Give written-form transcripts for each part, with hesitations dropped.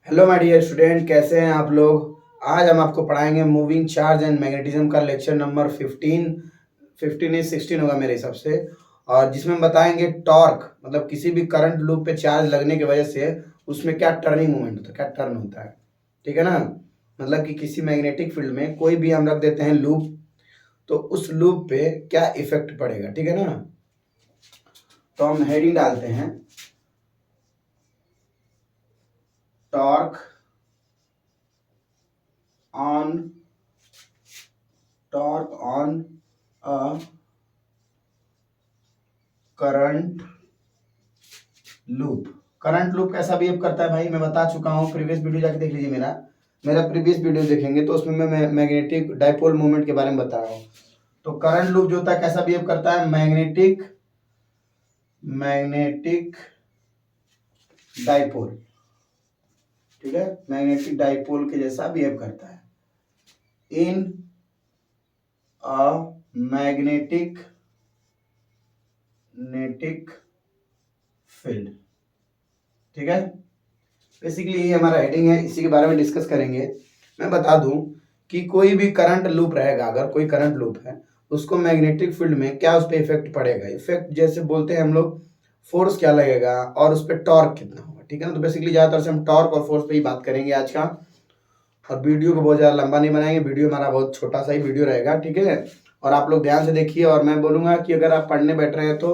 Hello my dear student, कैसे हैं आप लोग। आज हम आपको पढ़ाएंगे मूविंग चार्ज एंड मैग्नेटिज्म का लेक्चर नंबर 15 नहीं 16 होगा मेरे हिसाब से। और जिसमें हम बताएंगे टॉर्क, मतलब किसी भी करंट लूप पे चार्ज लगने की वजह से उसमें क्या टर्निंग मूवमेंट होता है, क्या टर्न होता है। ठीक है ना। मतलब कि किसी मैग्नेटिक फील्ड में कोई भी हम रख देते हैं लूप, तो उस लूप पे क्या इफेक्ट पड़ेगा। ठीक है ना। तो हम हेडिंग डालते हैं torque on torque on a current loop. Current loop कैसा बिहेव करता है भाई, मैं बता चुका हूँ। प्रीवियस वीडियो जाके देख लीजिए। मेरा प्रीवियस वीडियो देखेंगे तो उसमें मैं मैग्नेटिक डाइपोल मूवमेंट के बारे में बता रहा हूँ। तो करंट लूप जो होता है कैसा बिहेव करता है, मैग्नेटिक मैग्नेटिक डाइपोल। ठीक है, मैग्नेटिक डाइपोल के जैसा बिहेव करता है इन अ मैग्नेटिक नेटिक फील्ड। ठीक है, बेसिकली ये हमारा हेडिंग है, इसी के बारे में डिस्कस करेंगे। मैं बता दूं कि कोई भी करंट लूप रहेगा, अगर कोई करंट लूप है उसको मैग्नेटिक फील्ड में क्या उस पर इफेक्ट पड़ेगा। इफेक्ट जैसे बोलते हैं हम लोग, फोर्स क्या लगेगा और उस पर टॉर्क कितना होगा। ठीक है ना। तो बेसिकली ज़्यादातर से हम टॉर्क और फोर्स पे ही बात करेंगे आज का। और वीडियो को बहुत ज़्यादा लंबा नहीं बनाएंगे, वीडियो हमारा बहुत छोटा सा ही वीडियो रहेगा। ठीक है, और आप लोग ध्यान से देखिए। और मैं बोलूँगा कि अगर आप पढ़ने बैठ रहे हैं तो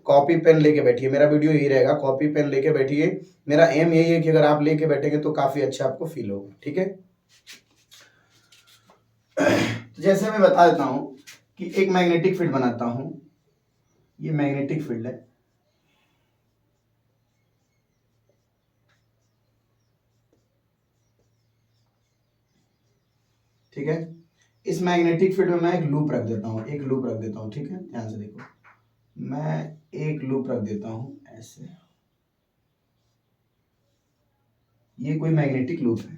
कॉपी पेन लेके बैठिए। मेरा वीडियो यही रहेगा, कॉपी पेन लेके बैठिए। मेरा एम यही है कि अगर आप लेके बैठेंगे तो काफ़ी अच्छा आपको फील होगा। ठीक है। जैसे मैं बता देता हूँ कि एक मैग्नेटिक फील्ड बनाता हूँ। ये मैग्नेटिक फील्ड है। ठीक है, इस मैग्नेटिक फील्ड में मैं एक लूप रख देता हूँ, एक लूप रख देता हूँ। ठीक है, ध्यान से देखो, मैं एक लूप रख देता हूँ ऐसे। ये कोई मैग्नेटिक लूप है,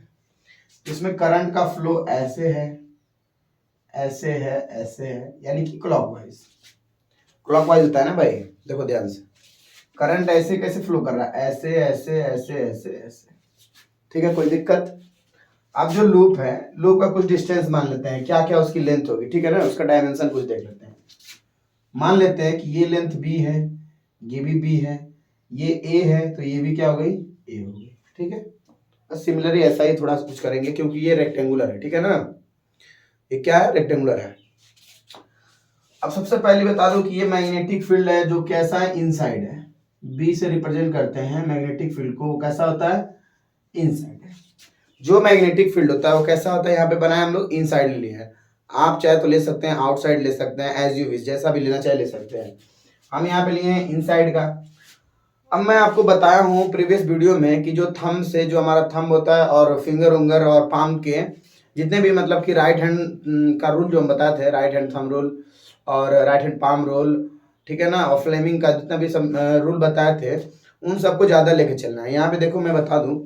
इसमें करंट का फ्लो ऐसे है, ऐसे है, ऐसे है, यानी कि क्लॉकवाइज। क्लॉकवाइज होता है ना भाई। देखो ध्यान से, करंट ऐसे कैसे फ्लो कर रहा है, ऐसे ऐसे ऐसे ऐसे ऐसे। ठीक है, कोई दिक्कत। अब जो लूप है, लूप का कुछ डिस्टेंस मान लेते हैं, क्या क्या उसकी लेंथ होगी। ठीक है ना, उसका डायमेंशन कुछ देख लेते हैं। मान लेते हैं कि ये लेंथ बी है, ये भी बी है, ये ए है, तो ये भी क्या हो गई, ए हो गई। ठीक है, सिमिलरली ऐसा ही थोड़ा सा कुछ करेंगे, क्योंकि ये रेक्टेंगुलर है। ठीक है ना, ये क्या है, रेक्टेंगुलर है। अब सबसे पहले बता दो कि ये मैग्नेटिक फील्ड है जो कैसा है, इनसाइड है। बी से रिप्रेजेंट करते हैं मैग्नेटिक फील्ड को, वो कैसा होता है, इनसाइड है। जो मैग्नेटिक फील्ड होता है वो कैसा होता है, यहाँ पे बनाया हम लोग इनसाइड लिए है। आप चाहे तो ले सकते हैं, आउटसाइड ले सकते हैं, एज यू विश, जैसा भी लेना चाहे ले सकते हैं। हम यहाँ पे लिए हैं इनसाइड का। अब मैं आपको बताया हूँ प्रीवियस वीडियो में कि जो थंब से, जो हमारा थंब होता है और फिंगर उंगर और पाम के जितने भी, मतलब कि राइट हैंड का रूल जो हम बताए थे, राइट हैंड थंब रूल और राइट हैंड पाम रूल। ठीक है ना, और फ्लेमिंग का जितना भी सब रूल बताए थे, उन सबको ज़्यादा लेके चलना है। यहाँ पे देखो मैं बता दूँ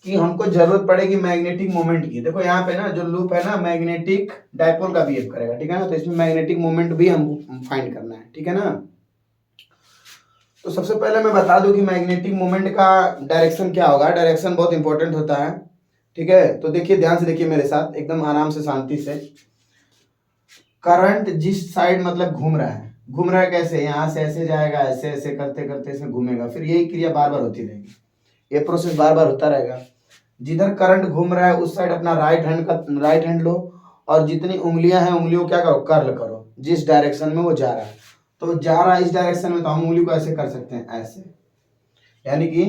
कि हमको जरूरत पड़ेगी मैग्नेटिक मोमेंट की। देखो यहाँ पे ना जो लूप है ना, मैग्नेटिक डायपोल का बिहेव करेगा। ठीक है ना, तो इसमें मैग्नेटिक मोमेंट भी हमको फाइंड करना है। ठीक है ना। तो सबसे पहले मैं बता दूं कि मैग्नेटिक मोमेंट का डायरेक्शन क्या होगा। डायरेक्शन बहुत इंपॉर्टेंट होता है। ठीक है, तो देखिए, ध्यान से देखिए मेरे साथ, एकदम आराम से, शांति से। करंट जिस साइड मतलब घूम रहा है, घूम रहा है कैसे, यहाँ से ऐसे जाएगा, ऐसे ऐसे करते करते इसमें घूमेगा, फिर यही क्रिया बार बार होती रहेगी, ये प्रोसेस बार बार होता रहेगा। जिधर करंट घूम रहा है उस साइड अपना राइट हैंड लो, और जितनी उंगलियां हैं उंगलियों क्या करो, कर्ल करो जिस डायरेक्शन में वो जा रहा है। तो जा रहा है इस डायरेक्शन में, तो हम उंगली को ऐसे कर सकते हैं, ऐसे, यानी कि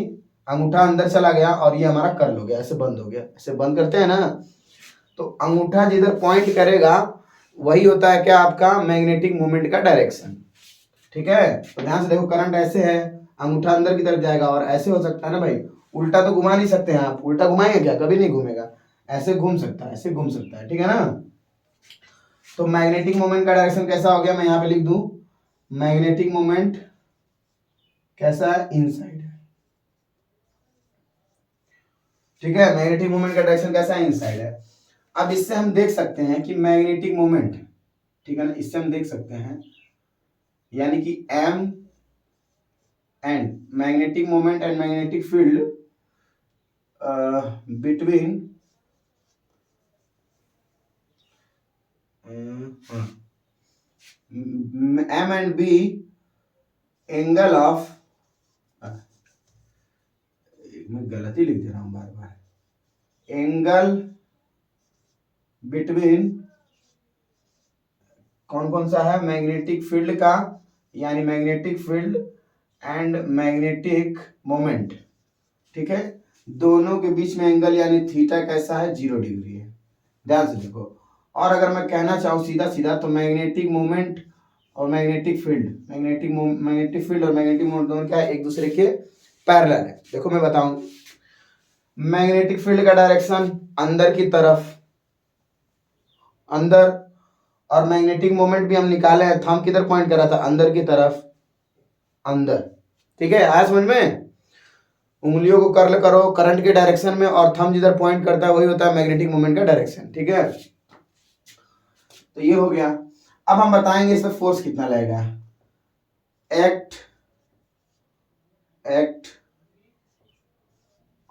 अंगूठा अंदर चला गया और ये हमारा कर्ल हो गया, ऐसे बंद हो गया, ऐसे बंद करते हैं ना। तो अंगूठा जिधर पॉइंट करेगा वही होता है क्या, आपका मैग्नेटिक मोमेंट का डायरेक्शन। ठीक है, तो ध्यान से देखो, करंट ऐसे है, अंगूठा अंदर की तरफ जाएगा, और ऐसे हो सकता है ना भाई, उल्टा तो घुमा नहीं सकते हैं आप, उल्टा घुमाएंगे क्या, कभी नहीं घूमेगा। ऐसे घूम सकता है, ऐसे घूम सकता है। ठीक है ना। तो मैग्नेटिक मोमेंट का डायरेक्शन कैसा हो गया, मैं यहाँ पे लिख दूं, मैग्नेटिक मोमेंट कैसा है, इनसाइड है। ठीक है, मैग्नेटिक मोमेंट का डायरेक्शन कैसा है, इनसाइड है। अब इससे हम देख सकते हैं कि मैग्नेटिक मोमेंट, ठीक है ना, इससे हम देख सकते हैं, यानी कि M and magnetic moment and magnetic field between M and B angle of, मैं गलत ही लिख दे रहा हूं बार बार, एंगल बिटवीन कौन कौन सा है, मैग्नेटिक फील्ड का, यानी magnetic field and magnetic moment, ठीक है, दोनों के बीच में एंगल यानी थीटा कैसा है, 0 डिग्री है, ध्यान से देखो। और अगर मैं कहना चाहूँ सीधा सीधा तो मैग्नेटिक मोमेंट और मैग्नेटिक फील्ड, मैग्नेटिक फील्ड और मैग्नेटिक मोमेंट दोनों क्या है, एक दूसरे के पैरेलल है। देखो मैं बताऊं, मैग्नेटिक फील्ड का डायरेक्शन अंदर की तरफ, अंदर, और मैग्नेटिक मोमेंट भी हम निकाले हैं, थंब किधर पॉइंट कर रहा था, अंदर की तरफ, अंदर, ठीक है, आया समझ में। उंगलियों को कर्ल करो करंट के डायरेक्शन में, और थंब जिधर पॉइंट करता है वही होता है मैग्नेटिक मोमेंट का डायरेक्शन, ठीक है। तो ये हो गया। अब हम बताएंगे इसमें फोर्स कितना लगेगा। एक्ट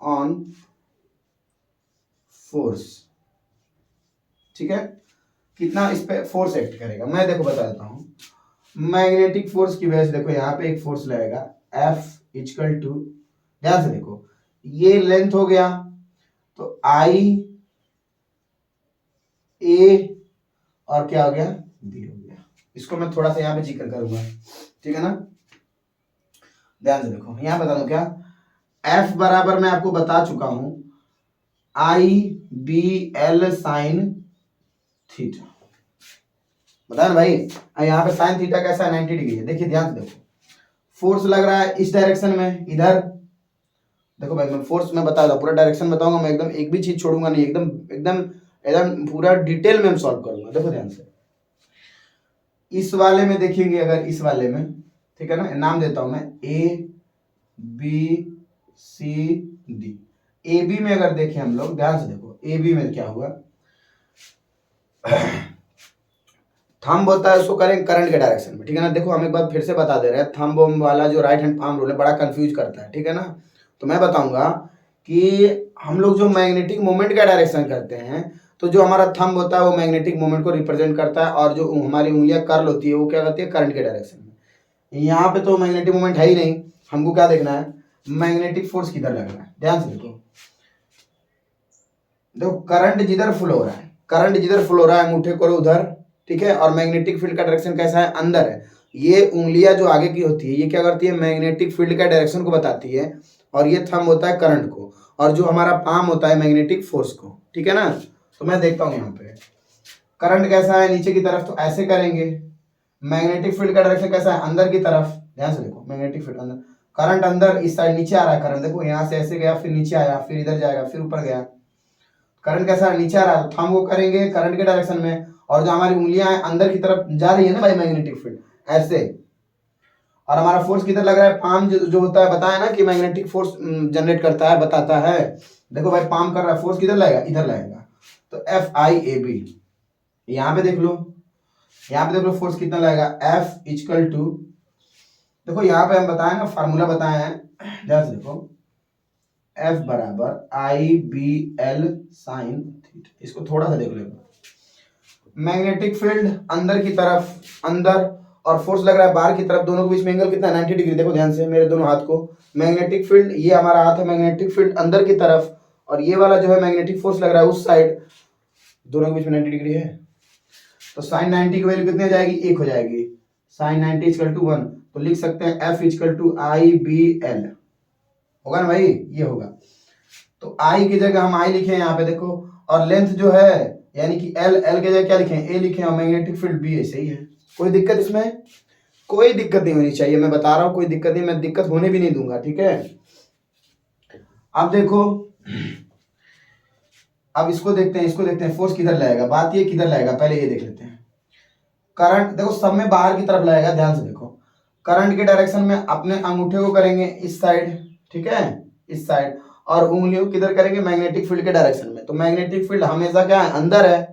ऑन फोर्स, ठीक है, कितना इस पे फोर्स एक्ट करेगा, मैं देखो बता देता हूं। मैग्नेटिक फोर्स की वजह से देखो यहाँ पे एक फोर्स लगेगा F इक्वल टू, ध्यान से देखो, ये लेंथ हो गया तो आई ए, और क्या हो गया, बी हो गया। इसको मैं थोड़ा सा यहाँ पे जिक्र करूंगा, ठीक है ना, ध्यान से देखो। यहाँ बता दो क्या, F बराबर मैं आपको बता चुका हूं आई बी एल साइन थीटा, बता ना भाई। यहाँ पे साइन थीटा कैसा है, 90 डिग्री है। देखिए ध्यान से देखो, फोर्स लग रहा है इस डायरेक्शन में, इधर देखो भाई, मैं फोर्स में बता दूं, पूरा डायरेक्शन बताऊंगा मैं, एकदम एक भी चीज छोड़ूंगा नहीं, एकदम एकदम एकदम पूरा डिटेल में सॉल्व करूंगा। देखो ध्यान से, इस वाले में देखेंगे, अगर इस वाले में, ठीक है ना, नाम देता हूं मैं A B C D. A B में अगर देखें हम लोग, ध्यान से देखो, ए बी में क्या हुआ, थंब होता है उसको करेंगे करंट के डायरेक्शन में, ठीक है ना। देखो हम एक बार फिर से बता दे रहे हैं, थंब वाला जो राइट हैंड पाम रूल है बड़ा कंफ्यूज करता है, ठीक है ना। तो मैं बताऊंगा कि हम लोग जो मैग्नेटिक मोमेंट का डायरेक्शन करते हैं, तो जो हमारा थंब होता है वो मैग्नेटिक मोमेंट को रिप्रेजेंट करता है, और जो हमारी उंगलियां कर्ल होती है वो क्या करती है, करंट के डायरेक्शन में। यहाँ पे तो मैग्नेटिक मोमेंट है ही नहीं, हमको क्या देखना है, मैग्नेटिक फोर्स किधर लग रहा है। ध्यान से देखो, देखो करंट जिधर फ्लो हो रहा है, करंट जिधर फ्लो हो रहा है अंगूठे करो उधर, ठीक है, और मैग्नेटिक फील्ड का डायरेक्शन कैसा है, अंदर है। ये उंगलियां जो आगे की होती है ये क्या करती है, मैग्नेटिक फील्ड का डायरेक्शन को बताती है, और ये थंब होता है करंट को, और जो हमारा पाम होता है मैग्नेटिक फोर्स को, ठीक है ना। तो मैं देखता हूँ यहाँ पे करंट कैसा है, नीचे की तरफ, तो ऐसे करेंगे। मैग्नेटिक फील्ड का डायरेक्शन कैसा है, अंदर की तरफ, ध्यान से देखो, मैग्नेटिक फील्ड अंदर, करंट अंदर, इस साइड नीचे आ रहा है करंट, देखो यहाँ से ऐसे गया, फिर नीचे आया, फिर इधर जाएगा, फिर ऊपर गया, करंट कैसा नीचे आ रहा है, तो थंब को करेंगे करंट के डायरेक्शन में, और जो हमारी उंगलियां अंदर की तरफ जा रही है ना भाई मैग्नेटिक फील्ड, ऐसे, और हमारा फोर्स किधर लग रहा है, पाम जो होता है, बताया ना कि मैग्नेटिक फोर्स जनरेट करता है, बताता है। देखो भाई पाम कर रहा है, फोर्स किधर लगेगा, इधर लगेगा, तो एफ आई ए बी, यहाँ पे देख लो, यहाँ पे देख लो फोर्स कितना लगेगा, एफ इक्वल टू, देखो यहाँ पे हम बताए ना, फार्मूला बताए हैं, ध्यान से देखो, एफ बराबर आई बी एल साइन थीटा। इसको थोड़ा सा देख लो, मैग्नेटिक फील्ड अंदर की तरफ, अंदर, और फोर्स लग रहा है बाहर की तरफ, दोनों के बीच में एंगल कितना है, 90 डिग्री। देखो ध्यान से मेरे दोनों हाथ को, मैग्नेटिक फील्ड, ये हमारा हाथ है, मैग्नेटिक फील्ड अंदर की तरफ, और ये वाला जो है मैग्नेटिक फोर्स लग रहा है उस साइड, दोनों के बीच में 90 डिग्री है। तो साइन 90 की वैल्यू कितनी हो जाएगी, 1 हो जाएगी, साइन 90 इक्वल टू 1, तो लिख सकते हैं F equal to I B L, होगा ना भाई, ये होगा। तो आई की जगह हम आई लिखे यहाँ पे देखो, और लेंथ जो है यानी कि एल, एल की जगह क्या लिखे, ए लिखे, और मैग्नेटिक फील्ड बी ऐसे ही है। कोई दिक्कत इसमें, कोई दिक्कत नहीं होनी चाहिए, मैं बता रहा हूं कोई दिक्कत नहीं, मैं दिक्कत होने भी नहीं दूंगा, ठीक है। अब देखो, अब इसको देखते हैं, इसको देखते हैं, फोर्स किधर लगेगा, बात ये किधर लगेगा, पहले ये देख लेते हैं। करंट देखो सब में बाहर की तरफ लगेगा, ध्यान से देखो, करंट के डायरेक्शन में अपने अंगूठे को करेंगे इस साइड, ठीक है, इस साइड, और उंगलियों किधर करेंगे, मैग्नेटिक फील्ड के डायरेक्शन में। तो मैग्नेटिक फील्ड हमेशा क्या है, अंदर है,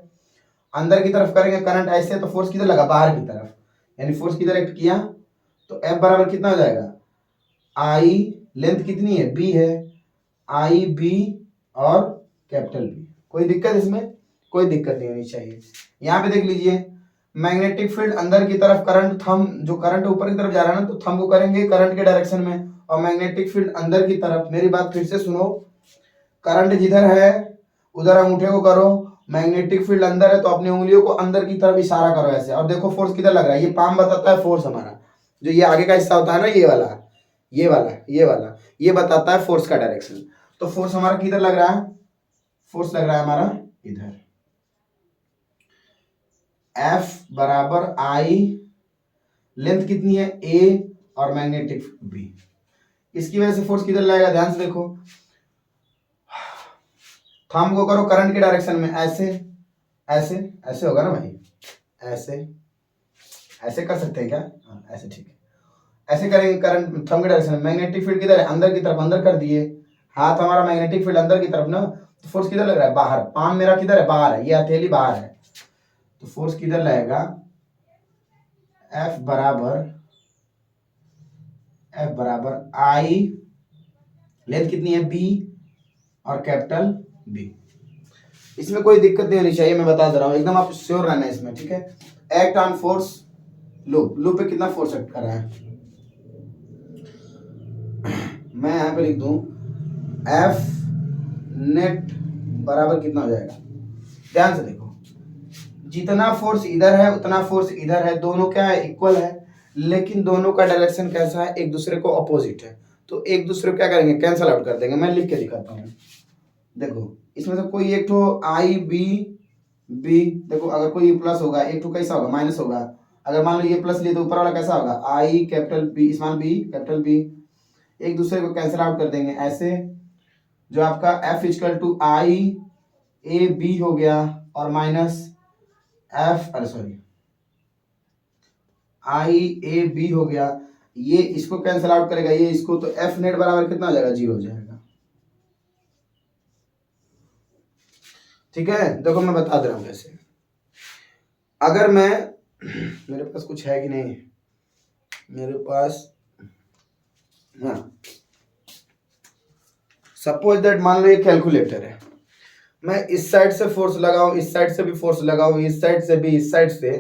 अंदर की तरफ करेंगे करंट ऐसे, तो फोर्स किधर लगा, बाहर की तरफ, यानी फोर्स किधर एक्ट किया, तो F बराबर कितना हो जाएगा, आई, लेंथ कितनी है, बी है, आई बी और कैपिटल बी। कोई दिक्कत इसमें? कोई दिक्कत नहीं होनी चाहिए। यहाँ पे देख लीजिए, मैग्नेटिक फील्ड अंदर की तरफ, करंट थंब, जो करंट ऊपर की तरफ जा रहा है ना, तो थंब को करेंगे करंट के डायरेक्शन में, और मैग्नेटिक फील्ड अंदर की तरफ। मेरी बात फिर से सुनो, करंट जिधर है उधर अंगूठे को करो, मैग्नेटिक फील्ड अंदर है तो अपनी उंगलियों को अंदर की तरफ इशारा करो ऐसे, और देखो फोर्स किधर लग रहा है। ये पाम बताता है फोर्स हमारा, जो ये आगे का हिस्सा होता है ना, ये वाला, ये वाला, ये वाला, ये बताता है फोर्स का डायरेक्शन। तो फोर्स हमारा किधर लग रहा है? फोर्स लग रहा है हमारा इधर। F बराबर आई, लेंथ कितनी है A, और मैग्नेटिक B, इसकी वजह से फोर्स किधर लगेगा? ध्यान से देखो, थंब को करो करंट के डायरेक्शन में, ऐसे ऐसे ऐसे होगा ना भाई, ऐसे ऐसे कर सकते हैं क्या? हाँ, ऐसे ठीक है, ऐसे करेंगे करंट थंब के डायरेक्शन में। मैग्नेटिक फील्ड किधर है? अंदर की तरफ, अंदर कर दिए, हाथ हमारा मैग्नेटिक फील्ड अंदर की तरफ ना, तो फोर्स किधर लग रहा है? बाहर। पाम मेरा किधर है? बाहर है, ये हथेली बाहर है, तो फोर्स किधर लगेगा? F बराबर आई, लेंथ कितनी है B, और कैपिटल B। इसमें कोई दिक्कत नहीं होनी चाहिए, मैं बता दे रहा हूँ, एकदम आप श्योर रहना है इसमें, ठीक है। Act on force loop, loop पे कितना फोर्स एक्ट कर रहा है? मैं यहाँ पे लिख दूं F नेट बराबर कितना हो जाएगा? ध्यान से देखो, जितना फोर्स इधर है उतना फोर्स इधर है, दोनों क्या है? इक्वल है, लेकिन दोनों का डायरेक्शन कैसा है? एक दूसरे को अपोजिट है, तो एक दूसरे को क्या करेंगे? कैंसल आउट कर देंगे। मैं लिख के दिखाता हूँ, देखो इसमें से कोई एक ठो आई बी बी, देखो अगर कोई प्लस होगा, एक ठो कैसा होगा? माइनस होगा। अगर मान लो ये प्लस लिए तो ऊपर वाला कैसा होगा? I capital B small B capital B, एक दूसरे को कैंसिल आउट कर देंगे ऐसे, जो आपका F equal to I A B हो गया, और माइनस एफ, अरे सॉरी, आई ए बी हो गया, ये इसको कैंसिल आउट करेगा, ये इसको, तो एफ नेट बराबर कितना हो जाएगा? 0 हो जाएगा। ठीक है, देखो मैं बता दे रहा हूं कैसे। अगर मैं मेरे पास कुछ है कि नहीं, मेरे पास, हाँ, सपोज दैट, मान लो ये कैलकुलेटर है, मैं इस साइड से फोर्स लगाऊं, इस साइड से भी फोर्स लगाऊं, इस साइड से भी, इस साइड से,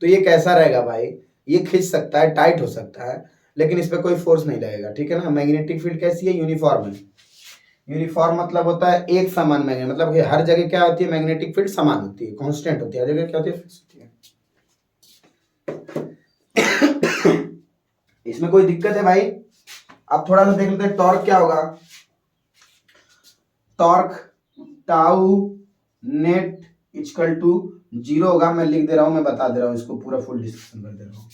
तो ये कैसा रहेगा भाई? ये खींच सकता है, टाइट हो सकता है, लेकिन इस पे कोई फोर्स नहीं लगेगा, ठीक है ना। मैग्नेटिक फील्ड कैसी है? यूनिफॉर्म है। यूनिफॉर्म मतलब होता है एक समान मैग्नेट, मतलब कि हर जगह क्या होती है? मैग्नेटिक फील्ड समान होती है, कांस्टेंट होती है, हर जगह क्या होती है? फिक्स होती है। इसमें कोई दिक्कत है भाई? अब थोड़ा सा देख लेते हैं टॉर्क क्या होगा। Torque tau net equal to 0 होगा। मैं लिख दे रहा हूं, मैं बता दे रहा हूं, इसको पूरा फुल डिस्कशन कर दे रहा हूं।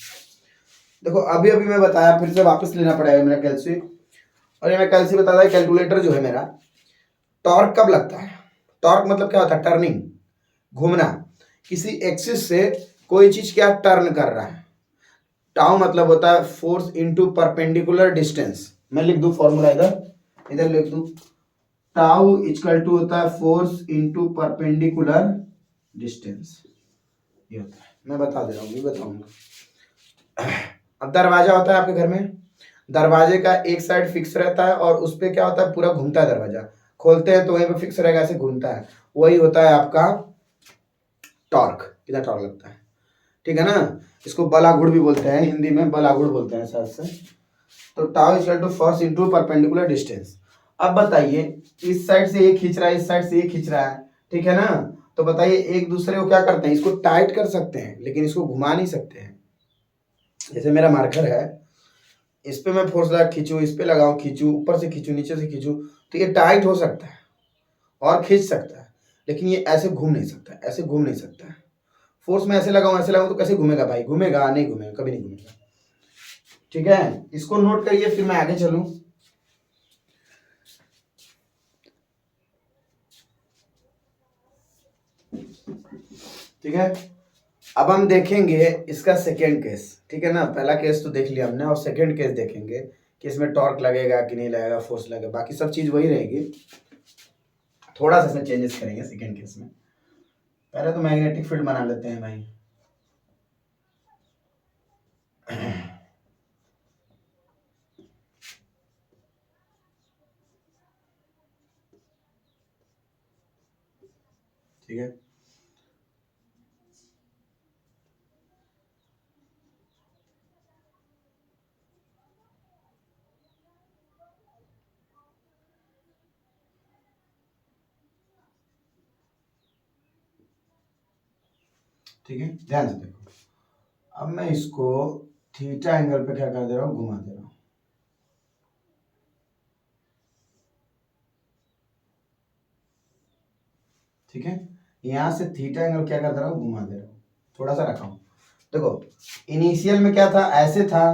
देखो अभी अभी मैं बताया, फिर से वापस लेना पड़ेगा मेरा कैलसी, और ये मैं कैलसी बता रहा, कैलकुलेटर जो है मेरा। टॉर्क कब लगता है? टॉर्क मतलब क्या होता है? टर्निंग, घूमना, किसी एक्सिस से कोई चीज क्या टर्न कर रहा है। टाउ मतलब होता है फोर्स इनटू परपेंडिकुलर डिस्टेंस। मैं लिख दूं फॉर्मूला, इधर इधर लिख दूं, टाउ इक्वल टू होता है फोर्स इनटू परपेंडिकुलर डिस्टेंस, ये होता है। मैं बता दे रहा हूँ, ये बताऊंगा। अब दरवाजा होता है आपके घर में, दरवाजे का एक साइड फिक्स रहता है, और उस पर क्या होता है? पूरा घूमता है दरवाजा, खोलते हैं तो वहीं पे फिक्स रहेगा, ऐसे घूमता है, वही होता है आपका टॉर्क। कितना टॉर्क लगता है, ठीक है ना। इसको बलागुड़ भी बोलते हैं, हिंदी में बलागुड़ बोलते हैं शायद से। तो tau equal to force into perpendicular distance. अब बताइए, इस साइड से ये खींच रहा है, इस साइड से ये खींच रहा है, ठीक है ना। तो बताइए एक दूसरे को क्या करते हैं? इसको टाइट कर सकते हैं, लेकिन इसको घुमा नहीं सकते हैं। जैसे मेरा मार्कर है, इस पे मैं फोर्स लगा खींचूं, इस पे लगाऊं खींचूं, ऊपर से खींचूं, नीचे से खींचूं, तो ये टाइट हो सकता है और खींच सकता है, लेकिन ये ऐसे घूम नहीं सकता, ऐसे घूम नहीं सकता है। फोर्स में ऐसे लगाऊं, ऐसे लगाऊं, तो कैसे घूमेगा भाई? घूमेगा नहीं? घूमेगा, कभी नहीं घूमेगा। ठीक है, इसको नोट करिए, फिर मैं आगे चलूं। ठीक है, अब हम देखेंगे इसका सेकेंड केस, ठीक है ना। पहला केस तो देख लिया हमने, और सेकेंड केस देखेंगे कि इसमें टॉर्क लगेगा कि नहीं लगेगा, फोर्स लगेगा, बाकी सब चीज वही रहेगी, थोड़ा सा इसमें चेंजेस करेंगे सेकेंड केस में। पहले तो मैग्नेटिक फील्ड बना लेते हैं भाई। ठीक है। ठीक है, ध्यान से देखो। अब मैं इसको थीटा एंगल पे क्या कर दे रहा हूँ, घुमा दे रहा हूँ। ठीक है, यहां से थीटा एंगल क्या कर दे रहा हूँ, घुमा दे रहा हूँ, थोड़ा सा रखा हूं। देखो इनिशियल में क्या था, ऐसे था।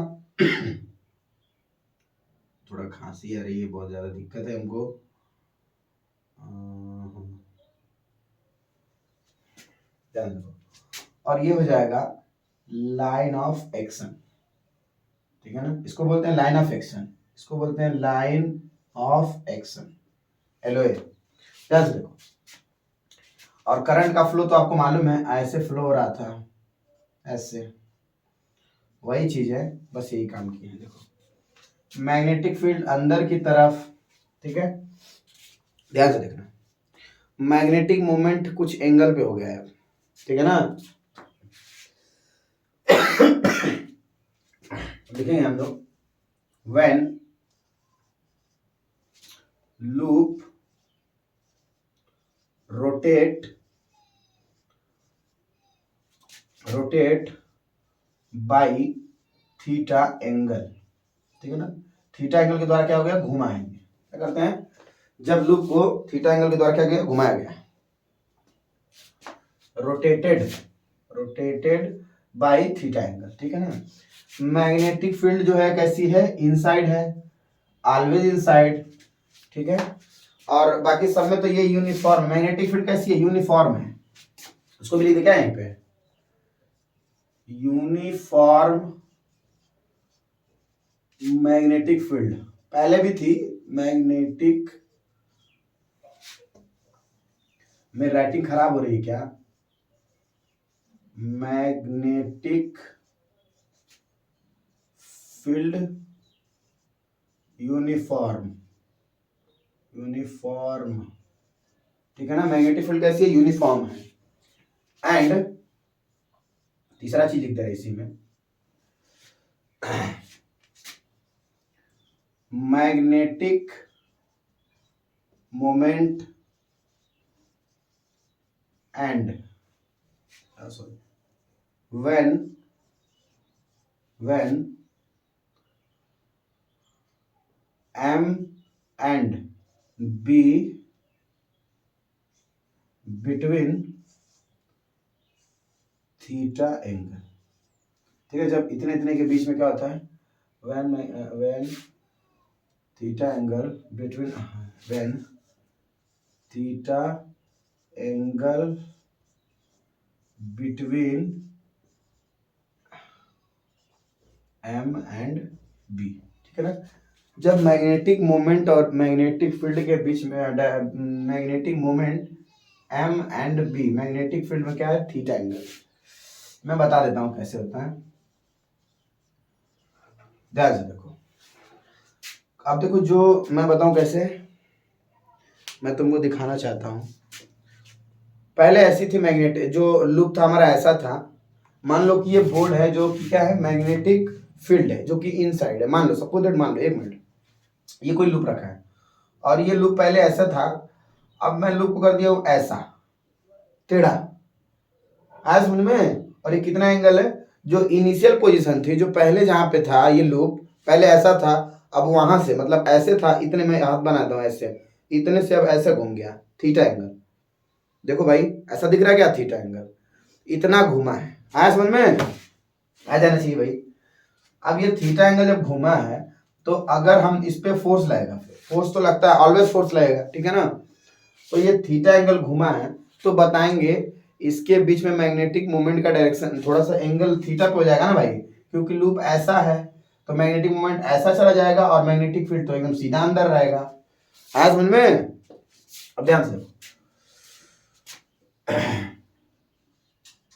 थोड़ा खांसी आ रही है, बहुत ज्यादा दिक्कत है हमको। ध्यान देखो, और ये हो जाएगा लाइन ऑफ एक्शन। ठीक है ना, इसको बोलते हैं लाइन ऑफ एक्शन, इसको बोलते हैं लाइन ऑफ एक्शन, एलओए। ध्यान से देखो, और करंट का फ्लो तो आपको मालूम है, ऐसे फ्लो हो रहा था, ऐसे, वही चीज है, बस यही काम किया है। देखो मैग्नेटिक फील्ड अंदर की तरफ, ठीक है, ध्यान से देखना, मैग्नेटिक मोमेंट कुछ एंगल पे हो गया है, ठीक है ना। देखेंगे हम लोग, when loop rotate by theta angle, ठीक है ना। थीटा एंगल के द्वारा क्या हो गया, घुमाएंगे। क्या करते हैं, जब लूप को थीटा एंगल के द्वारा क्या गया, घुमाया गया, रोटेटेड बाई थीटा एंगल, ठीक है ना। मैग्नेटिक फील्ड जो है कैसी है, इनसाइड है, ऑलवेज इनसाइड, ठीक है। और बाकी सब में तो ये यूनिफॉर्म, मैग्नेटिक फील्ड कैसी है, यूनिफॉर्म है। उसको भी लिख दे क्या यहीं पे, यूनिफॉर्म मैग्नेटिक फील्ड, पहले भी थी मैग्नेटिक, मेरी राइटिंग खराब हो रही है क्या, मैग्नेटिक फील्ड यूनिफॉर्म, ठीक है ना। मैग्नेटिक फील्ड कैसी है, यूनिफॉर्म है। एंड तीसरा चीज लिखते हैं इसी में, magnetic moment and sorry when M and B between theta angle, ठीक है। जब इतने इतने के बीच में क्या होता है, when theta angle between, when theta angle between M and B, ठीक है ना। जब मैग्नेटिक मोमेंट और मैग्नेटिक फील्ड के बीच में, magnetic moment M and B, magnetic field में क्या है, थीटा एंगल। मैं बता देता हूं कैसे होता है, ध्यान से देखो। अब देखो जो मैं बताऊं कैसे, मैं तुमको दिखाना चाहता हूं। पहले ऐसी थी मैग्नेटिक, जो लूप था हमारा ऐसा था। मान लो कि ये बोर्ड है जो कि क्या है, मैग्नेटिक फील्ड है जो कि इनसाइड है। मान लो सपोज दैट, मान लो, एक मिनट, ये कोई लूप रखा है और ये लूप पहले ऐसा था। अब मैं लूप को कर दिया हूं ऐसा, टेढ़ा, आज समझ में। और ये कितना एंगल है, जो इनिशियल पोजीशन थी, जो पहले जहां पे था ये लूप, पहले ऐसा था, अब वहां से मतलब ऐसे था, इतने में हाथ बनाता हूं ऐसे, इतने से अब ऐसे घूम गया, थीटा एंगल। देखो भाई ऐसा दिख रहा है क्या, थीटा एंगल इतना घूमा है, आया समझ में, आ जाना चाहिए भाई। अब ये थीटा एंगल जब घूमा है, तो अगर हम इस पे फोर्स लगेगा, फोर्स तो लगता है, ऑलवेज फोर्स लगेगा, ठीक है ना। तो ये थीटा एंगल घूमा है, तो बताएंगे इसके बीच में मैग्नेटिक मोमेंट का डायरेक्शन थोड़ा सा एंगल थीटा पे हो जाएगा ना भाई, क्योंकि लूप ऐसा है, तो मैग्नेटिक मोमेंट ऐसा चला जाएगा और मैग्नेटिक फील्ड तो एकदम सीधा अंदर रहेगा। आया समझ में। अब ध्यान से,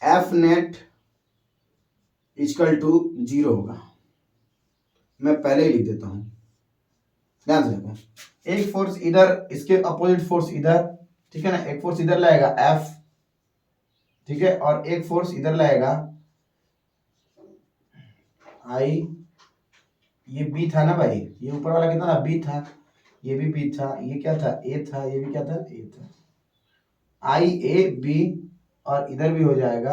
एफ नेट इक्वल टू 0 होगा। मैं पहले ही लिख देता हूं, ध्यान से देखो। एक फोर्स इधर, इसके अपोजिट फोर्स इधर, ठीक है ना। एक फोर्स इधर लगेगा F, ठीक है, और एक फोर्स इधर लगेगा आई, ये बी था ना भाई, ये ऊपर वाला कितना था, बी था, ये भी बी था, ये क्या था, ए था, ये भी क्या था, ए था, आई ए बी, और इधर भी हो जाएगा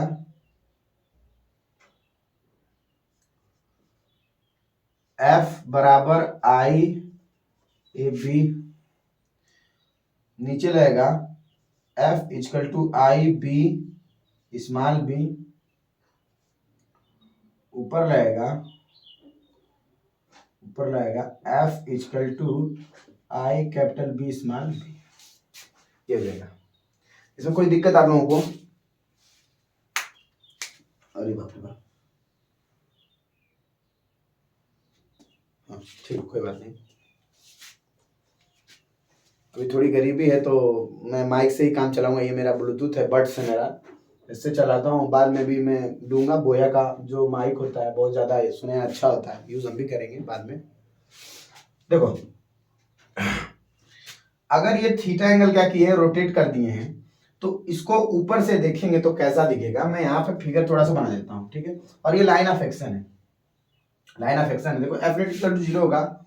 एफ बराबर आई ए बी, नीचे लगेगा F equal to I B small B, ऊपर लगेगा F equal to I capital B small B, ये हो जाएगा। इसमें कोई दिक्कत आप लोगों को? अरे बाप रे बाप, हाँ ठीक, कोई बात नहीं। अभी थोड़ी गरीबी है तो मैं माइक से ही काम चलाऊंगा, ये मेरा ब्लूटूथ है, बड्स है मेरा, इससे चलाता हूँ। बाद में भी मैं दूंगा, बोया का जो माइक होता है बहुत ज़्यादा सुने अच्छा होता है, यूज़ हम भी करेंगे बाद में। देखो अगर ये थीटा एंगल क्या किए हैं, रोटेट कर दिए हैं, तो इसको ऊपर से देखेंगे तो कैसा दिखेगा, मैं यहाँ पे फिगर थोड़ा सा बना देता हूँ, ठीक है। और ये लाइन ऑफ एक्शन है, लाइन ऑफ एक्शन है। देखो एफ नेट इक्वल टू 0 होगा,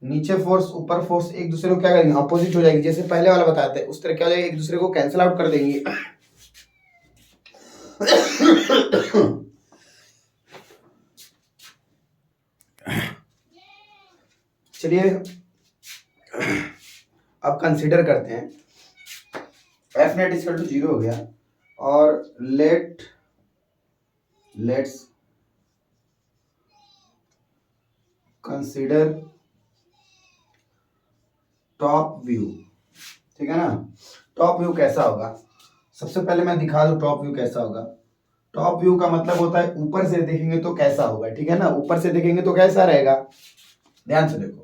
नीचे फोर्स ऊपर फोर्स एक दूसरे को क्या करेंगे, अपोजिट हो जाएगी, जैसे पहले वाला बताते हैं उस तरह क्या हो जाएगा, एक दूसरे को कैंसिल आउट कर देंगे। चलिए अब कंसीडर करते हैं, एफ नेट इक्वल टू 0 हो गया, और लेट्स कंसीडर टॉप व्यू, ठीक है ना। टॉप व्यू कैसा होगा, सबसे पहले मैं दिखा दूं टॉप व्यू कैसा होगा। टॉप व्यू का मतलब होता है ऊपर से देखेंगे तो कैसा होगा, ठीक है ना, ऊपर से देखेंगे तो कैसा रहेगा, ध्यान से देखो।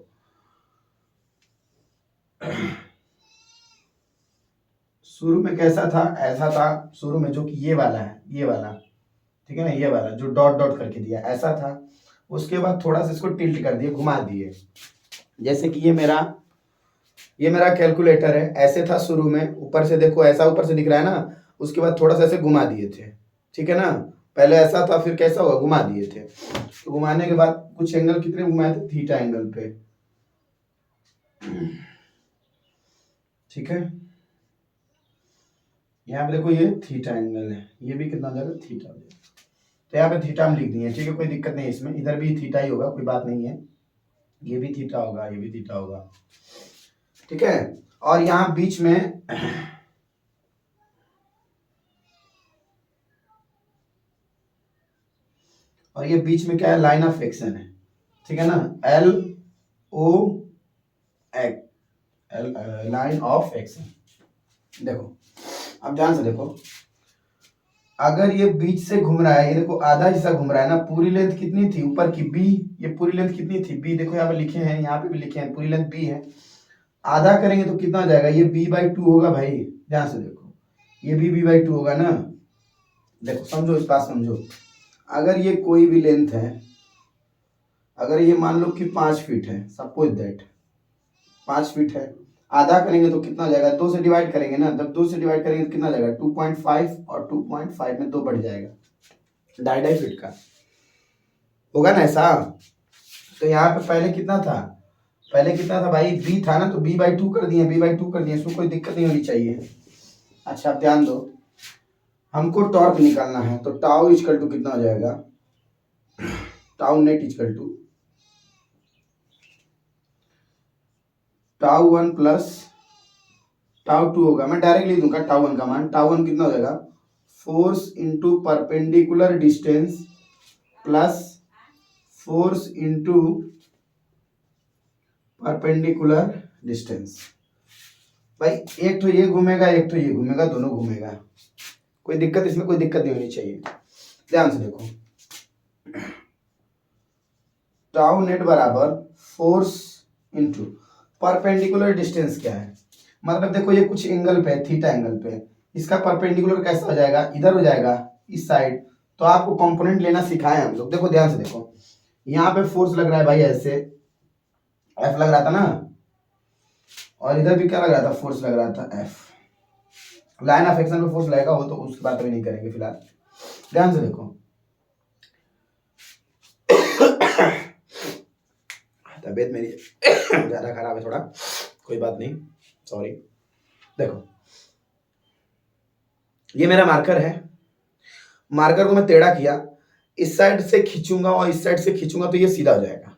शुरू में कैसा था, ऐसा था शुरू में, जो कि ये वाला है, ये वाला, ठीक है ना, ये वाला जो डॉट डॉट करके दिया ऐसा था। उसके बाद थोड़ा सा इसको टिल्ट कर दिए, घुमा दिए, जैसे कि ये मेरा कैलकुलेटर है, ऐसे था शुरू में, ऊपर से देखो ऐसा ऊपर से दिख रहा है ना, उसके बाद थोड़ा सा ऐसे घुमा दिए थे, ठीक है ना, पहले ऐसा था फिर कैसा हुआ, घुमा दिए थे। तो घुमाने के बाद कुछ एंगल कितने घुमाए थे, थीटा एंगल पे, ठीक है। यहाँ पे देखो ये थीटा एंगल है, ये भी कितना हो जाएगा, थीटा हो जाएगा। तो यहाँ पे थीटा हम लिख दिए, ठीक है, कोई दिक्कत नहीं है इसमें, इधर भी थीटा ही होगा, कोई बात नहीं है, ये भी थीटा होगा, ये भी थीटा होगा, ठीक है। और यहाँ बीच में और ये बीच में क्या है, लाइन ऑफ एक्शन है, ठीक है ना, L O act, line of action. देखो अब ध्यान से देखो, अगर ये बीच से घूम रहा है, ये देखो आधा हिस्सा घूम रहा है ना, पूरी लेंथ कितनी थी ऊपर की, बी, ये पूरी लेंथ कितनी थी, बी, देखो यहाँ पे लिखे हैं, यहाँ पे भी लिखे हैं, पूरी लेंथ बी है, आधा करेंगे तो कितना हो जाएगा, ये b/2 होगा भाई, ध्यान से देखो, ये भी b/2 होगा ना। देखो समझो, इस बात समझो, अगर ये कोई भी लेंथ है, अगर ये मान लो कि 5 फीट है, सपोज दैट 5 फीट है, आधा करेंगे तो कितना हो जाएगा, 2 से डिवाइड करेंगे ना, जब 2 से डिवाइड करेंगे तो कितना हो जाएगा, 2.5, और 2.5 में 2 बढ़ जाएगा, 2.5 फीट का होगा ना ऐसा। तो यहाँ पे पहले कितना था भाई, बी था ना, तो b/2 कर दिए, b/2 कर दिए, इसमें कोई दिक्कत नहीं होनी चाहिए। अच्छा आप ध्यान दो, हमको टॉर्क निकालना है, तो टाउ इक्वल टू कितना हो जाएगा, tau net equal to tau 1 plus tau 2 होगा, मैं डायरेक्ट लिख दूंगा टाउ 1 का मान, टाउ 1 कितना हो जाएगा, force into perpendicular distance plus force into perpendicular distance. भाई एक तो ये घूमेगा, एक तो ये घूमेगा, दोनों घूमेगा, कोई दिक्कत, इसमें कोई दिक्कत नहीं होनी चाहिए। ध्यान से देखो, टाउ नेट बराबर फोर्स इनटू परपेंडिकुलर डिस्टेंस क्या है, मतलब देखो ये कुछ एंगल पे, थीटा एंगल पे, इसका परपेंडिकुलर कैसा हो जाएगा, इधर हो जाएगा, इस साइड। तो आपको कंपोनेंट लेना सिखाए हम लोग, देखो ध्यान से देखो, यहाँ पे फोर्स लग रहा है भाई, ऐसे एफ लग रहा था ना, और इधर भी क्या लग रहा था, फोर्स लग रहा था एफ। लाइन ऑफ एक्शन में फोर्स लगेगा वो तो उसकी बात अभी नहीं करेंगे फिलहाल। ध्यान से देखो, तबीयत मेरी ज्यादा खराब है थोड़ा, कोई बात नहीं, सॉरी। देखो ये मेरा मार्कर है, मार्कर को मैं टेढ़ा किया, इस साइड से खींचूंगा और इस साइड से खींचूंगा तो ये सीधा हो जाएगा।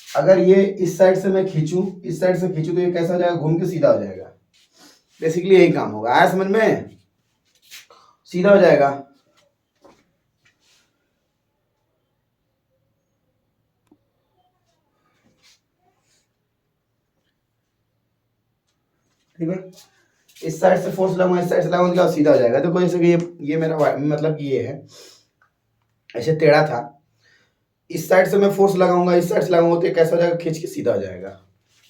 अगर ये इस साइड से मैं खींचूं, इस साइड से खींचूं तो ये कैसा हो जाएगा, घूम के सीधा हो जाएगा। बेसिकली यही काम होगा, आया समझ में, सीधा हो जाएगा। ठीक है, इस साइड से फोर्स लगाऊंगा, इस साइड से लगाऊंगा, सीधा हो जाएगा। देखो जैसे कि ये मेरा मतलब कि ये है, ऐसे टेढ़ा था, इस साइड से मैं फोर्स लगाऊंगा, इस साइड से लगाऊंगा तो ये कैसा हो जाएगा, खींच के सीधा हो जाएगा।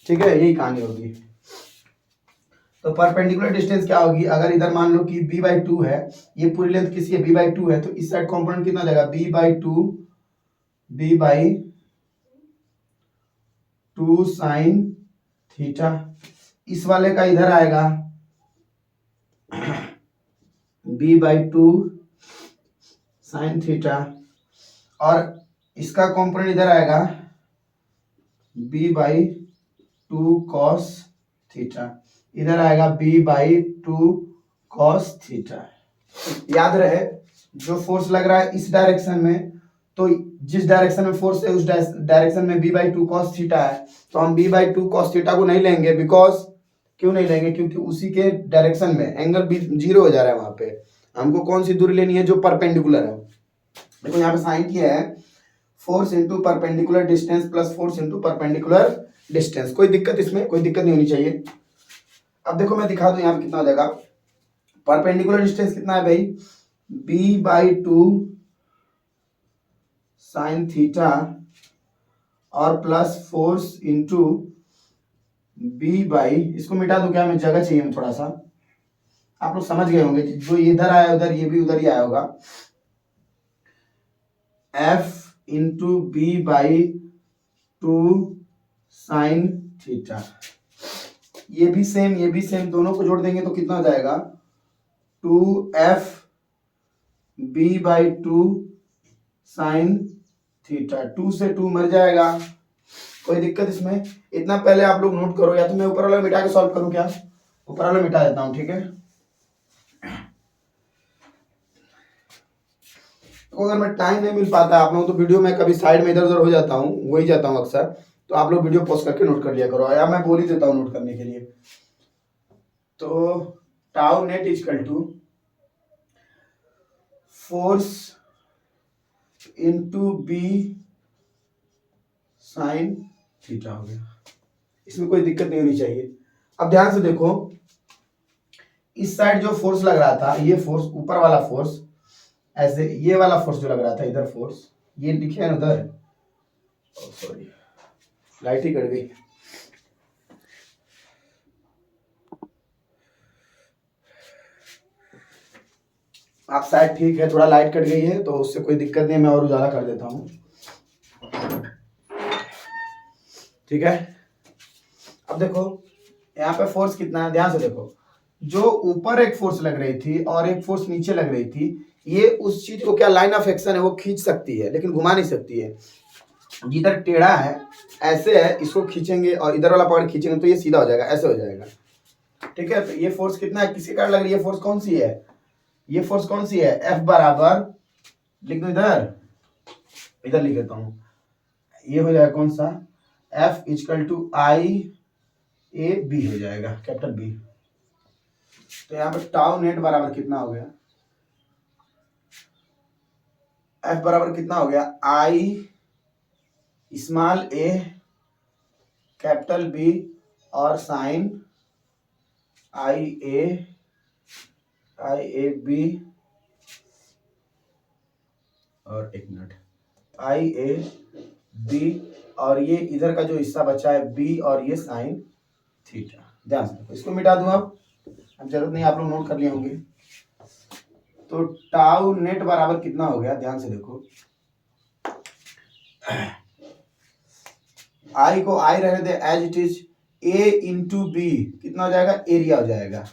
ठीक है, यही कहानी होगी। तो परपेंडिकुलर डिस्टेंस क्या होगी, अगर इधर मान लो कि b/2 है, ये पूरी लेंथ किसी है b/2 है, तो इस साइड कंपोनेंट कितना जाएगा, b/2 साइन थीटा। इस वाले का इधर आएगा b/2 साइन थीटा, और इसका कंपोनेंट इधर आएगा b/2 कॉस थीटा, इधर आएगा b/2 कॉस थीटा। याद रहे, जो फोर्स लग रहा है इस डायरेक्शन में, तो जिस डायरेक्शन में फोर्स है उस डायरेक्शन में b/2 कॉस थीटा है, तो हम b/2 कॉस थीटा को नहीं लेंगे, बिकॉज क्यों नहीं लेंगे, क्योंकि उसी के डायरेक्शन में एंगल भी जीरो हो जा रहा है वहां पे। हमको कौन सी दूरी लेनी है, जो परपेंडिकुलर है। देखो यहाँ पे साइन किया है, force into perpendicular distance plus force into perpendicular distance. कोई दिक्कत, इसमें कोई दिक्कत नहीं होनी चाहिए। अब देखो मैं दिखा दूं यहाँ पे कितना हो जाएगा। परपेंडिकुलर डिस्टेंस कितना है भाई, b/2 साइन थीटा और प्लस फोर्स इंटू इसको मिटा दूं क्या, मैं जगह चाहिए मैं थोड़ा सा, आप लोग समझ गए होंगे, जो इधर आया उधर ये भी उधर ही आया होगा, f into b/2 sign theta. ये भी सेम, ये भी सेम, दोनों को जोड़ देंगे तो कितना हो जाएगा, 2f b/2 साइन थीटा। 2 से 2 मर जाएगा, कोई दिक्कत इसमें। इतना पहले आप लोग नोट करो, या तो मैं ऊपर वाला मिटा के सॉल्व करूं क्या, ऊपर वाला मिटा देता हूं, ठीक है। तो अगर मैं टाइम नहीं मिल पाता आप लोगों तो वीडियो में कभी साइड में इधर उधर हो जाता हूँ, वही जाता हूँ अक्सर, तो आप लोग वीडियो पॉज करके नोट कर लिया करो, या मैं बोल ही देता हूँ नोट करने के लिए। तो tau net equal to force into B sine theta हो गया। इसमें कोई दिक्कत नहीं होनी चाहिए। अब ध्यान से देखो, इस साइड जो फोर्स लग रहा था, ये फोर्स ऊपर वाला फोर्स, ऐसे ये वाला फोर्स जो लग रहा था इधर फोर्स, ये लिखे है उधर, सॉरी लाइट ही कट गई। आप शायद ठीक है, थोड़ा लाइट कट गई है तो उससे कोई दिक्कत नहीं, मैं और उजाला कर देता हूं, ठीक है। अब देखो यहाँ पे फोर्स कितना है, ध्यान से देखो, जो ऊपर एक फोर्स लग रही थी और एक फोर्स नीचे लग रही थी, ये उस चीज को क्या लाइन ऑफ एक्शन है वो खींच सकती है लेकिन घुमा नहीं सकती है। जिधर टेढ़ा है ऐसे है, इसको खींचेंगे और इधर वाला पकड़ खींचेंगे तो ये सीधा हो जाएगा, ऐसे हो जाएगा, ठीक है। तो ये फोर्स कितना है, किसके कारण लग रही है, फोर्स कौन सी है, ये फोर्स कौन सी है, F बराबर, लिख दो इधर, इधर लिख देता हूं, ये हो जाएगा कौन सा, F इक्वल टू I/A/B हो जाएगा, कैपिटल B। तो यहाँ पे टाउ नेट बराबर कितना हो गया, F बराबर कितना हो गया, I small a capital B और साइन I/A/B, और एक मिनट, I/A/B, और ये इधर का जो हिस्सा बचा है B, और ये साइन थीटा। ध्यान से देखो, इसको मिटा दूं अब जरूरत नहीं, आप लोग नोट कर लिए होंगे। तो टाउ नेट बराबर कितना हो गया, ध्यान से देखो, I को I रहने दे as it is, A into B कितना हो जाएगा, एरिया हो जाएगा,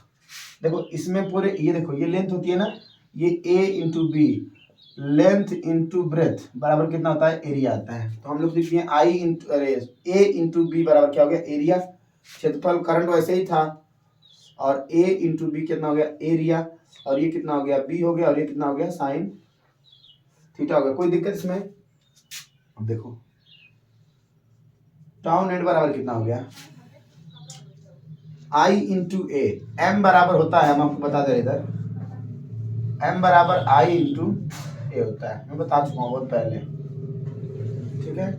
देखो इसमें पूरे ये देखो ये लेंथ होती है ना, ये a into B, length into breadth बराबर कितना होता है, एरिया आता है। तो हम लोग लिख दिए आई इंटू अरे ए इंटू बी बराबर क्या हो गया, एरिया। क्षेत्रफल करंट वैसे ही था, और a इंटू बी कितना हो गया, एरिया, और ये कितना हो गया, b हो गया, और ये कितना हो गया, साइन थीटा हो गया। कोई दिक्कत इसमें? अब देखो टाउ नेट बराबर कितना हो गया, I इंटू ए, एम बराबर होता है, हम आपको बता दें इधर, m बराबर I इंटू ए होता है, मैं बता चुका हूँ बहुत पहले, ठीक है।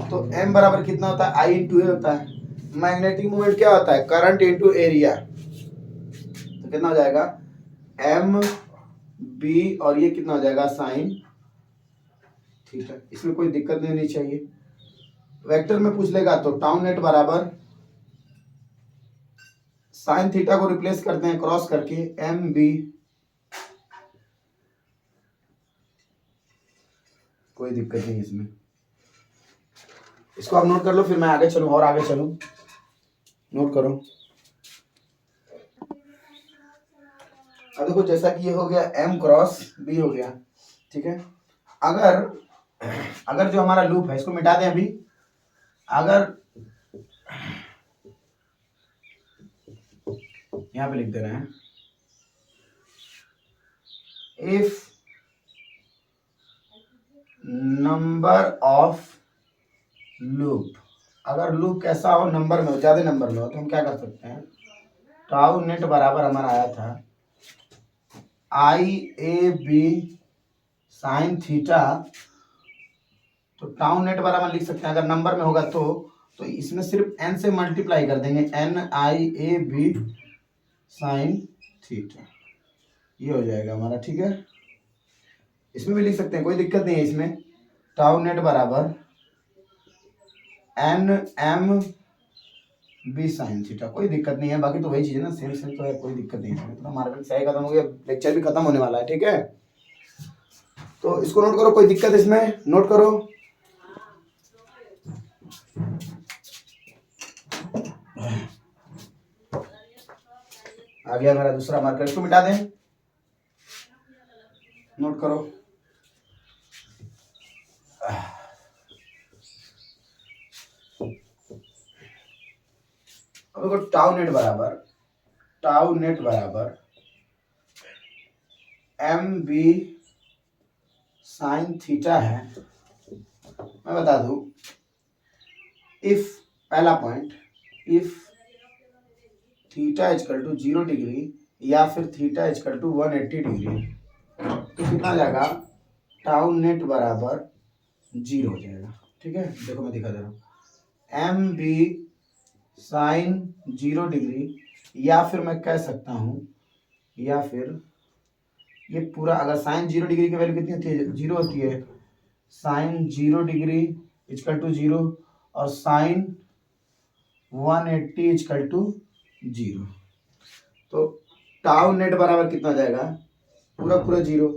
तो m बराबर कितना होता है, I इंटू ए होता है। मैग्नेटिक मोमेंट क्या होता है, करंट इंटू एरिया, तो कितना हो जाएगा, m b, और ये कितना हो जाएगा, साइन थीटा। इसमें कोई दिक्कत नहीं होनी चाहिए। वेक्टर में पूछ लेगा तो टाउ नेट बराबर साइन थीटा को रिप्लेस करते हैं क्रॉस करके, एम बी, कोई दिक्कत नहीं इसमें। इसको आप नोट कर लो, फिर मैं आगे चलूं और आगे चलूं। नोट करो। अब देखो जैसा कि ये हो गया m क्रॉस b हो गया, ठीक है। अगर जो हमारा लूप है इसको मिटा दें अभी। अगर यहां पे लिख दे रहे हैं, इफ नंबर ऑफ लूप, अगर लूप कैसा हो, नंबर में हो, ज्यादा नंबर में हो, तो हम क्या कर सकते हैं, टाउ नेट बराबर हमारा आया था आई ए बी साइन थीटा, तो टाउ नेट बराबर लिख सकते हैं अगर नंबर में होगा तो इसमें सिर्फ n से मल्टीप्लाई कर देंगे, N I A B sine theta, ये हो जाएगा हमारा, ठीक है। इसमें भी लिख सकते हैं, कोई दिक्कत नहीं है इसमें। टाउ नेट बराबर N M B sine theta, कोई दिक्कत नहीं है। बाकी तो वही चीज है ना, सेम सेम तो है, कोई दिक्कत नहीं है। तो मार्केट से खत्म हो गया, लेक्चर भी खत्म होने वाला है, ठीक है। तो इसको नोट करो, कोई दिक्कत इसमें, नोट करो। आ गया मेरा दूसरा मार्कर, इसको मिटा दें, नोट करो। अब देखो टाउ नेट बराबर एम बी साइन थीटा है। मैं बता दूं, इफ पहला point, if theta equal to 0 degree या फिर थीटा इजकल टू 180 डिग्री, तो कितना आ जाएगा, टाउ नेट बराबर 0 हो जाएगा, ठीक है। देखो मैं दिखा दे रहा हूँ, एम बी साइन 0 डिग्री, या फिर मैं कह सकता हूँ, या फिर ये पूरा, अगर साइन 0 डिग्री की वैल्यू कितनी होती है, 0 होती है, साइन 0 डिग्री इजकल टू 0, और साइन 180 इजकल टू 0, तो टाउ नेट बराबर कितना हो जाएगा, पूरा 0,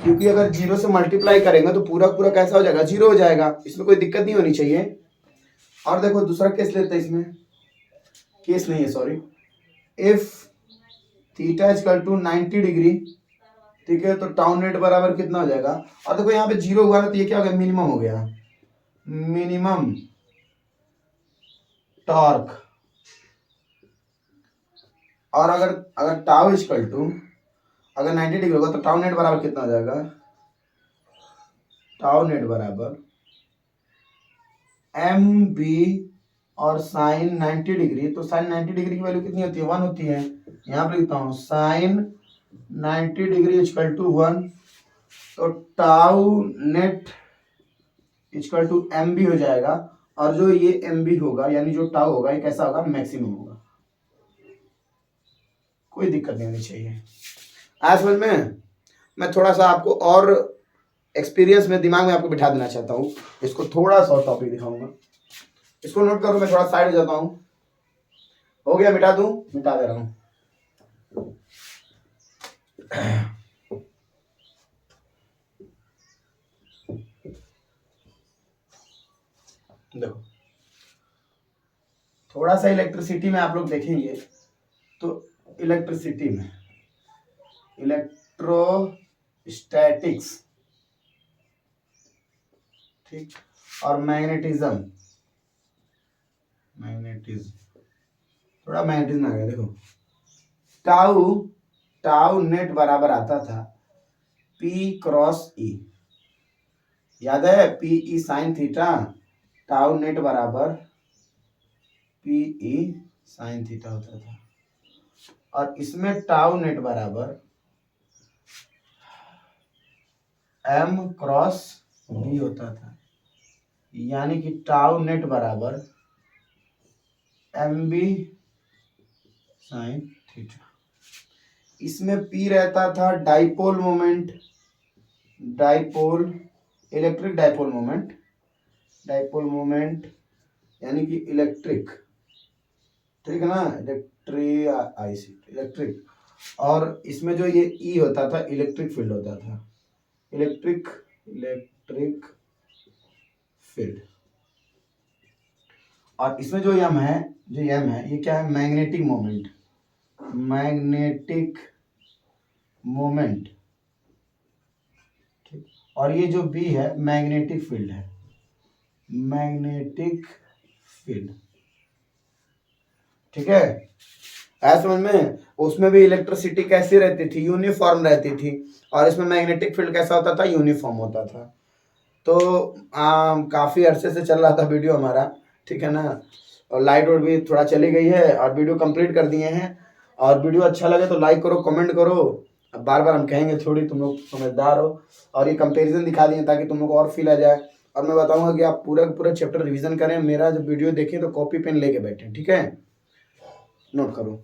क्योंकि अगर 0 से मल्टीप्लाई करेंगे तो पूरा कैसा हो जाएगा, 0 हो जाएगा। इसमें कोई दिक्कत नहीं होनी चाहिए। और देखो दूसरा केस लेते हैं, इसमें केस नहीं है, sorry, if theta equal to 90 degree, ठीक है, तो टाउ नेट बराबर कितना हो जाएगा। और देखो यहाँ पे 0 हुआ ना, तो ये क्या हो गया, मिनिमम हो गया, मिनिमम टॉर्क। और अगर टाउ इजकल टू, अगर 90 डिग्री होगा तो टाउ नेट बराबर कितना हो जाएगा, टाउ नेट बराबर एम बी और साइन 90 डिग्री, तो साइन 90 डिग्री की वैल्यू कितनी होती है, 1 होती है। यहाँ पे लिखता हूँ साइन 90 डिग्री इजकल टू 1, तो tau net equal to M B हो जाएगा। और जो ये एम बी होगा, यानी जो टाउ होगा, ये कैसा होगा, मैक्सिमम होगा, कोई दिक्कत नहीं होनी चाहिए। आज समझ में, मैं थोड़ा सा आपको और एक्सपीरियंस में दिमाग में आपको बिठा देना चाहता हूँ। इसको थोड़ा सा टॉपिक दिखाऊंगा, इसको नोट करो। मैं थोड़ा साइड हो जाता हूँ, हो गया, मिटा दूं, मिटा दे रहा हूँ। देखो थोड़ा सा इलेक्ट्रिसिटी में आप लोग देखेंगे, तो इलेक्ट्रिसिटी में इलेक्ट्रोस्टैटिक्स, ठीक, और मैग्नेटिज्म, थोड़ा मैग्नेटिज्म आ गया। देखो टाउ नेट बराबर आता था P क्रॉस E, याद है P E sine theta, tau net बराबर पी ई साइन थीटा होता था, और इसमें टाउ नेट बराबर एम क्रॉस बी होता था, यानी कि टाउ नेट बराबर एम बी साइन थीटा। इसमें पी रहता था dipole moment, electric dipole moment यानी कि इलेक्ट्रिक, ठीक है ना, इलेक्ट्रिक। और इसमें जो ये ई होता था इलेक्ट्रिक फील्ड होता था, इलेक्ट्रिक फील्ड। और इसमें जो एम है ये क्या है, मैग्नेटिक मोमेंट, ठीक। और ये जो बी है मैग्नेटिक फील्ड है, ठीक है। ऐसा समझ में, उसमें भी इलेक्ट्रिसिटी कैसी रहती थी, यूनिफॉर्म रहती थी, और इसमें मैग्नेटिक फील्ड कैसा होता था, यूनिफॉर्म होता था। तो काफी अरसे से चल रहा था वीडियो हमारा, ठीक है ना, और लाइट और भी थोड़ा चली गई है, और वीडियो कंप्लीट कर दिए हैं। और वीडियो अच्छा लगे तो लाइक करो, कमेंट करो। अब बार बार हम कहेंगे थोड़ी, तुम लोग समझदार हो, और ये कंपैरिजन दिखा दिए ताकि तुम लोग को और फील आ जाए। और मैं बताऊंगा कि आप पूरा चैप्टर रिवीजन करें, मेरा जब वीडियो देखें तो कॉपी पेन लेके बैठें, ठीक है, नोट करो।